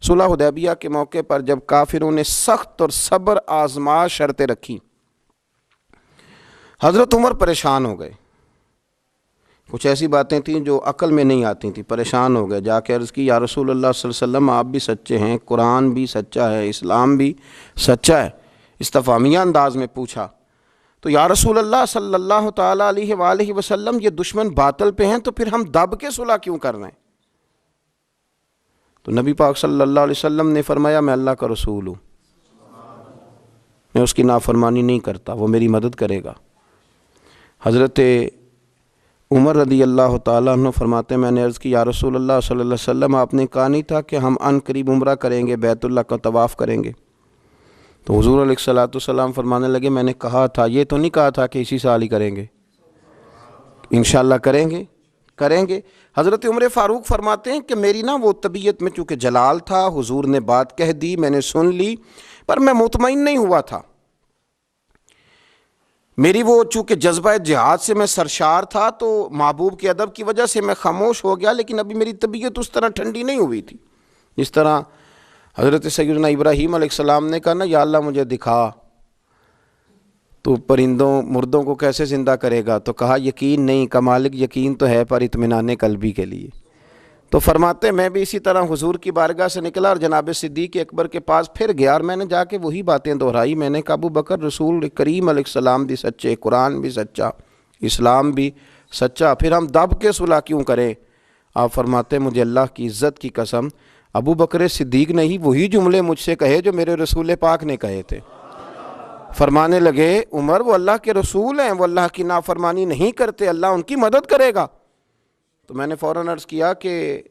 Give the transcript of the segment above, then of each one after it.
صلح حدیبیہ کے موقع پر جب کافروں نے سخت اور صبر آزمائش شرطیں رکھی، حضرت عمر پریشان ہو گئے۔ کچھ ایسی باتیں تھیں جو عقل میں نہیں آتی تھیں، پریشان ہو گئے۔ جا کے عرض کی یا رسول اللہ صلی اللہ علیہ وسلم آپ بھی سچے ہیں، قرآن بھی سچا ہے، اسلام بھی سچا ہے۔ استفہامیہ انداز میں پوچھا تو یا رسول اللہ صلی اللہ تعالیٰ علیہ وآلہ وسلم یہ دشمن باطل پہ ہیں تو پھر ہم دب کے صلح کیوں کر رہے ہیں؟ تو نبی پاک صلی اللہ علیہ وسلم نے فرمایا میں اللہ کا رسول ہوں، میں اس کی نافرمانی نہیں کرتا، وہ میری مدد کرے گا۔ حضرت عمر رضی اللہ تعالیٰ عنہ فرماتے ہیں میں نے عرض کی یا رسول اللہ صلی اللہ علیہ وسلم آپ نے کہا نہیں تھا کہ ہم عن قریب عمرہ کریں گے، بیت اللہ کا طواف کریں گے؟ تو حضور علیہ الصلوۃ والسلام فرمانے لگے میں نے کہا تھا، یہ تو نہیں کہا تھا کہ اسی سال ہی کریں گے، انشاءاللہ کریں گے۔ حضرت عمر فاروق فرماتے ہیں کہ میری وہ طبیعت میں چونکہ جلال تھا، حضور نے بات کہہ دی، میں نے سن لی، پر میں مطمئن نہیں ہوا تھا۔ میری چونکہ جذبہ جہاد سے میں سرشار تھا تو محبوب کے ادب کی وجہ سے میں خاموش ہو گیا، لیکن ابھی میری طبیعت اس طرح ٹھنڈی نہیں ہوئی تھی۔ جس طرح حضرت سیدنا ابراہیم علیہ السلام نے کہا یا اللہ مجھے دکھا تو پرندوں مردوں کو کیسے زندہ کرے گا، تو کہا یقین نہیں کا مالک، یقین تو ہے پر اطمینان قلبی کے لیے۔ تو فرماتے میں بھی اسی طرح حضور کی بارگاہ سے نکلا اور جناب صدیق اکبر کے پاس پھر گیا، اور میں نے جا کے وہی باتیں دہرائی۔ میں نے کہا ابو بکر رسول کریم علیہ السلام بھی سچے، قرآن بھی سچا، اسلام بھی سچا، پھر ہم دب کے صلح کیوں کریں؟ آپ فرماتے مجھے اللہ کی عزت کی قسم ابو بکر صدیق نے ہی وہی جملے مجھ سے کہے جو میرے رسول پاک نے کہے تھے۔ فرمانے لگے عمر وہ اللہ کے رسول ہیں، وہ اللہ کی نافرمانی نہیں کرتے، اللہ ان کی مدد کرے گا۔ تو میں نے فوراً عرض کیا کہ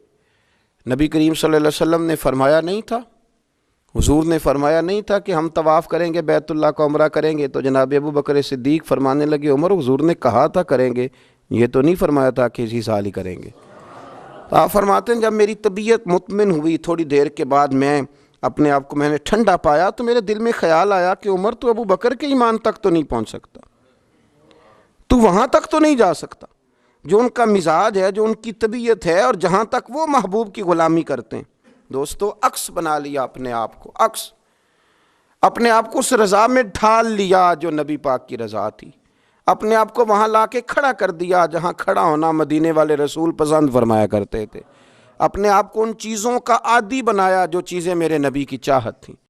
نبی کریم صلی اللہ علیہ وسلم نے فرمایا نہیں تھا، حضور نے فرمایا نہیں تھا کہ ہم طواف کریں گے، بیت اللہ کا عمرہ کریں گے؟ تو جناب ابو بکر صدیق فرمانے لگے عمر حضور نے کہا تھا کریں گے، یہ تو نہیں فرمایا تھا کہ اسی سال ہی کریں گے۔ آپ فرماتے ہیں جب میری طبیعت مطمئن ہوئی، تھوڑی دیر کے بعد میں اپنے آپ کو میں نے ٹھنڈا پایا، تو میرے دل میں خیال آیا کہ عمر تو ابو بکر کے ایمان تک تو نہیں پہنچ سکتا، تو وہاں تک تو نہیں جا سکتا جو ان کا مزاج ہے، جو ان کی طبیعت ہے، اور جہاں تک وہ محبوب کی غلامی کرتے ہیں۔ دوستو عکس بنا لیا اپنے آپ کو، عکس اپنے آپ کو اس رضا میں ڈھال لیا جو نبی پاک کی رضا تھی، اپنے آپ کو وہاں لا کے کھڑا کر دیا جہاں کھڑا ہونا مدینے والے رسول پسند فرمایا کرتے تھے، اپنے آپ کو ان چیزوں کا عادی بنایا جو چیزیں میرے نبی کی چاہت تھیں۔